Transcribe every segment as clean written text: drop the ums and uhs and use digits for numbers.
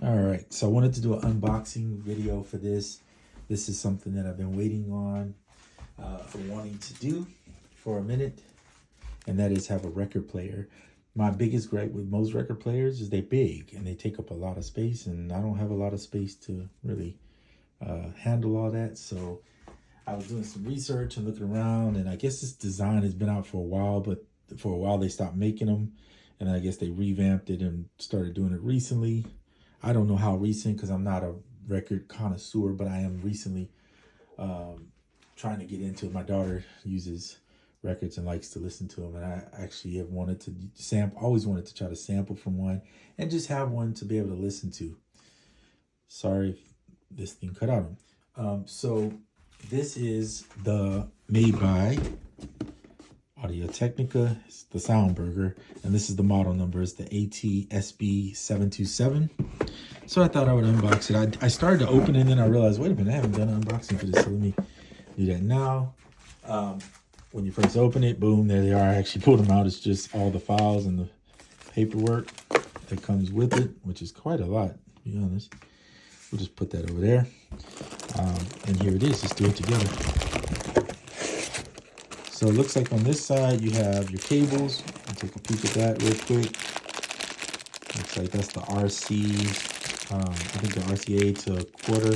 All right, so I wanted to do an unboxing video for this. This is something that I've been waiting on for wanting to do for a minute, and that is have a record player. My biggest gripe with most record players is they're big and they take up a lot of space, and I don't have a lot of space to really handle all that. So I was doing some research and looking around, and I guess this design has been out for a while, but for a while they stopped making them, and I guess they revamped it and started doing it recently. I don't know how recent because I'm not a record connoisseur, but I am recently trying to get into it. My daughter uses records and likes to listen to them, and I actually have wanted to always wanted to try to sample from one and just have one to be able to listen to. Sorry if this thing cut out. So this is the made by Technica. It's the Sound Burger, and this is the model number. It's the SB727. So I thought I would unbox it. I started to open it, and then I realized, wait a minute, I haven't done an unboxing for this, so let me do that now. When you first open it, boom, there they are. I actually pulled them out. It's just all the files and the paperwork that comes with it, which is quite a lot, to be honest. We'll just put that over there. And here it is. Let's do it together. So it looks like on this side, you have your cables. I'll take a peek at that real quick. Looks like that's the RC, I think the RCA to a quarter.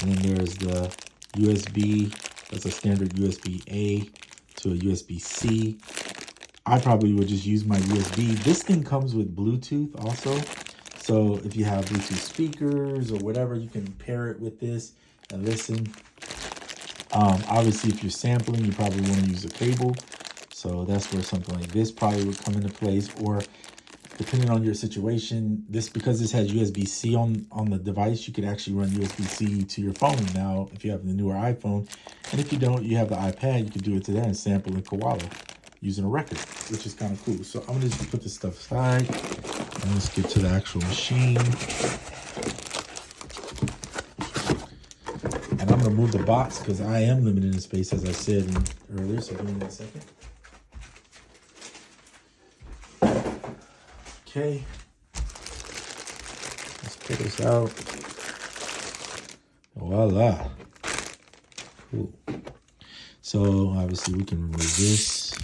And then there's the USB. That's a standard USB-A to a USB-C. I probably would just use my USB. This thing comes with Bluetooth also. So if you have Bluetooth speakers or whatever, you can pair it with this and listen. Obviously, if you're sampling, you probably want to use a cable. So that's where something like this probably would come into place. Or depending on your situation, because this has USB-C on the device, you could actually run USB-C to your phone now if you have the newer iPhone. And if you don't, you have the iPad, you can do it to that and sample in Koala using a record, which is kind of cool. So I'm going to just put this stuff aside and let's get to the actual machine. And I'm going to move the box because I am limited in space, as I said earlier. So give me a second. Okay. Let's pull this out. Voila. Cool. So obviously we can remove this.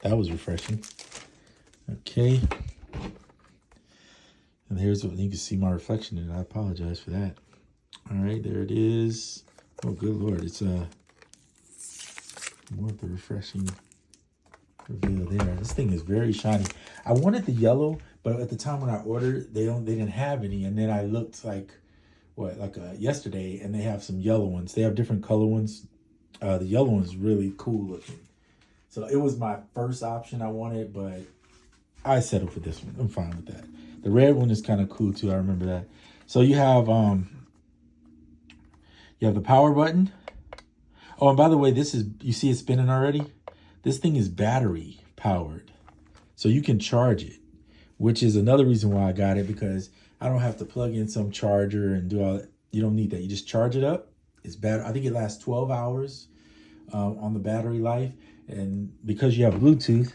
That was refreshing. Okay. And here's what you can see my reflection in. I apologize for that. All right, there it is. Oh, good Lord. It's more of the refreshing reveal there. This thing is very shiny. I wanted the yellow, but at the time when I ordered, they didn't have any. And then I looked yesterday, and they have some yellow ones. They have different color ones. The yellow one is really cool looking. So it was my first option I wanted, but I settled for this one. I'm fine with that. The red one is kind of cool too. I remember that. So you have the power button. Oh, and by the way, you see it spinning already? This thing is battery powered. So you can charge it, which is another reason why I got it, because I don't have to plug in some charger and do all that. You don't need that. You just charge it up. It's I think it lasts 12 hours on the battery life. And because you have Bluetooth,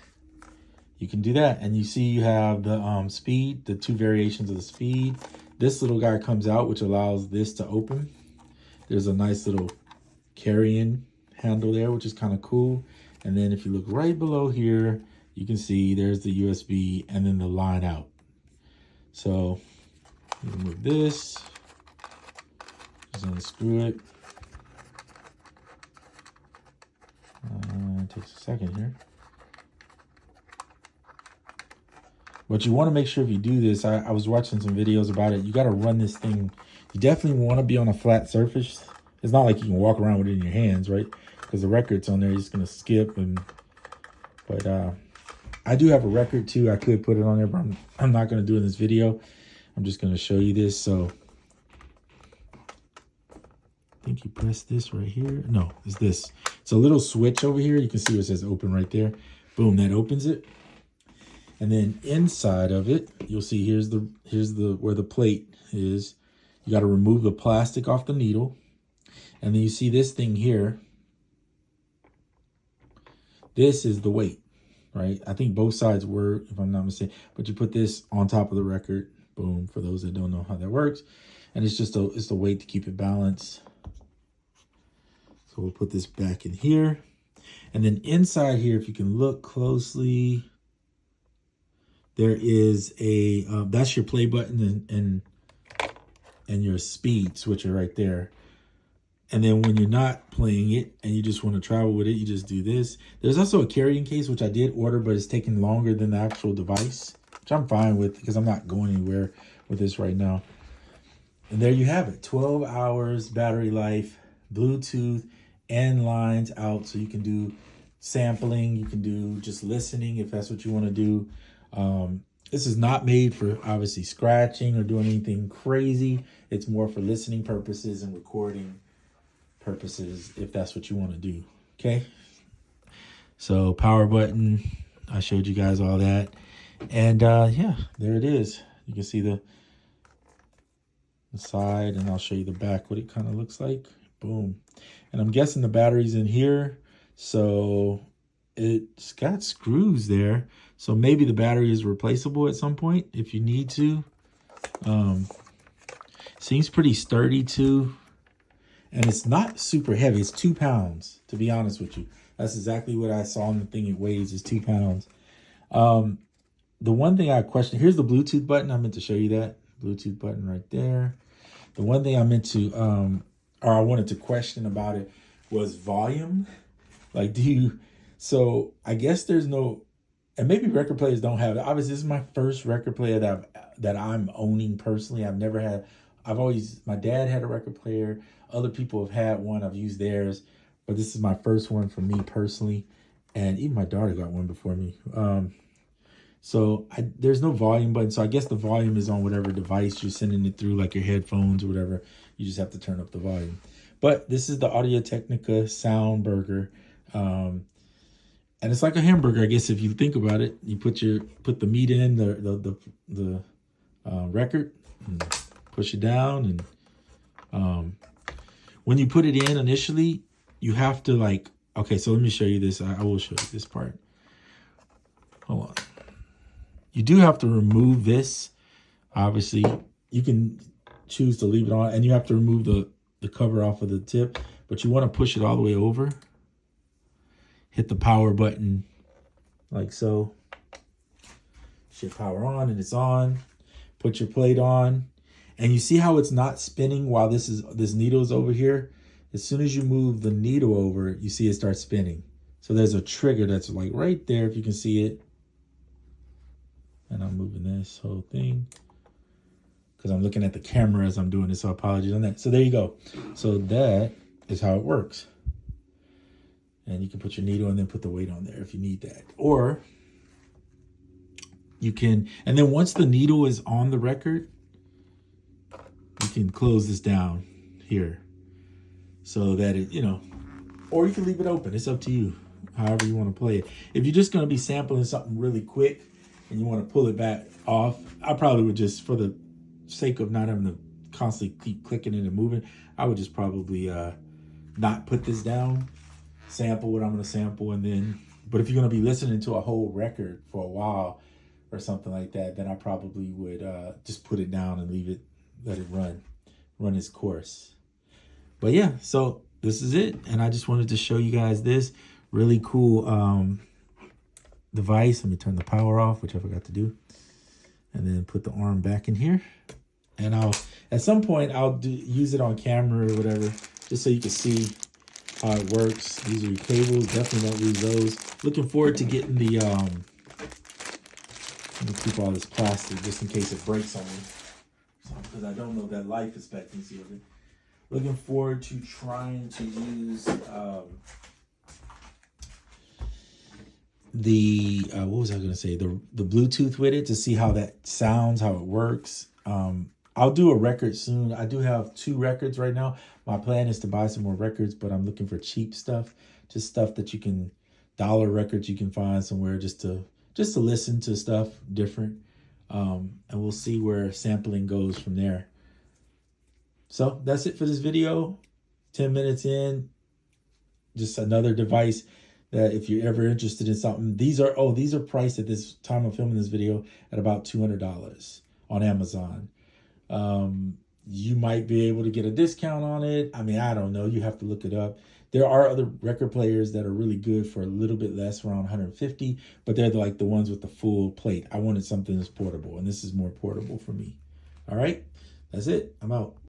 you can do that. And you see you have the speed, the two variations of the speed. This little guy comes out, which allows this to open. There's a nice little carrying handle there, which is kind of cool. And then if you look right below here, you can see there's the USB and then the line out. So remove this, just unscrew it. It takes a second here. But you want to make sure if you do this, I was watching some videos about it, you got to run this thing. You definitely want to be on a flat surface. It's not like you can walk around with it in your hands, right? Because the record's on there, you're just going to skip. But I do have a record too. I could put it on there, but I'm not going to do it in this video. I'm just going to show you this. So I think you press this right here. No, it's this. It's a little switch over here. You can see where it says open right there. Boom, that opens it. And then inside of it, you'll see here's where the plate is. You got to remove the plastic off the needle. And then you see this thing here. This is the weight, right? I think both sides were, if I'm not mistaken. But you put this on top of the record. Boom, for those that don't know how that works. And it's just it's a weight to keep it balanced. So we'll put this back in here. And then inside here, if you can look closely, there is a, that's your play button and your speed switcher right there. And then when you're not playing it and you just want to travel with it, you just do this. There's also a carrying case, which I did order, but it's taking longer than the actual device, which I'm fine with because I'm not going anywhere with this right now. And there you have it. 12 hours battery life, Bluetooth and lines out. So you can do sampling. You can do just listening if that's what you want to do. This is not made for obviously scratching or doing anything crazy. It's more for listening purposes and recording purposes if that's what you want to do. Okay, so power button, I showed you guys all that, and yeah, there it is. You can see the side, and I'll show you the back, what it kind of looks like. Boom. And I'm guessing the battery's in here, so it's got screws there, so maybe the battery is replaceable at some point if you need to. Seems pretty sturdy too. And it's not super heavy. It's 2 pounds, to be honest with you. That's exactly what I saw on the thing. It weighs is 2 pounds. The one thing I questioned, here's the Bluetooth button. I meant to show you that. Bluetooth button right there. The one thing I meant to, or I wanted to question about it was volume. Like, so I guess there's no, and maybe record players don't have it. Obviously, this is my first record player that I'm owning personally. My dad had a record player. Other people have had one. I've used theirs, but this is my first one for me personally. And even my daughter got one before me. So there's no volume button. So I guess the volume is on whatever device you're sending it through, like your headphones or whatever. You just have to turn up the volume. But this is the Audio Technica Sound Burger. And it's like a hamburger, I guess, if you think about it. You put the meat in, the record, and push it down, and when you put it in initially, you have to okay, so let me show you this. I will show you this part. Hold on. You do have to remove this. Obviously, you can choose to leave it on, and you have to remove the cover off of the tip, but you want to push it all the way over. Hit the power button like so. Shift power on, and it's on. Put your plate on. And you see how it's not spinning while this needle is over here? As soon as you move the needle over, you see it starts spinning. So there's a trigger that's like right there, if you can see it. And I'm moving this whole thing because I'm looking at the camera as I'm doing this, so apologies on that. So there you go. So that is how it works. And you can put your needle and then put the weight on there if you need that. Or you can, and then once the needle is on the record, you can close this down here so that it, or you can leave it open. It's up to you, however you want to play it. If you're just going to be sampling something really quick and you want to pull it back off, I probably would just, for the sake of not having to constantly keep clicking it and moving, I would just probably not put this down, sample what I'm going to sample, and then, but if you're going to be listening to a whole record for a while or something like that, then I probably would just put it down and leave it, let it run its course. But yeah, so this is it. And I just wanted to show you guys this really cool device. Let me turn the power off, which I forgot to do. And then put the arm back in here. And at some point, I'll use it on camera or whatever, just so you can see how it works. These are your cables. Definitely don't lose those. Looking forward to getting the, let me keep all this plastic just in case it breaks on me, because I don't know that life expectancy of it. Looking forward to trying to use what was I going to say? The Bluetooth with it to see how that sounds, how it works. I'll do a record soon. I do have 2 records right now. My plan is to buy some more records, but I'm looking for cheap stuff, just stuff that you can, dollar records you can find somewhere just to listen to stuff different. And we'll see where sampling goes from there. So that's it for this video. 10 minutes in, just another device that if you're ever interested in something, these are priced at this time of filming this video at about $200 on Amazon. You might be able to get a discount on it. I mean, I don't know. You have to look it up. There are other record players that are really good for a little bit less, around 150, but they're like the ones with the full plate. I wanted something that's portable, and this is more portable for me. All right, that's it. I'm out.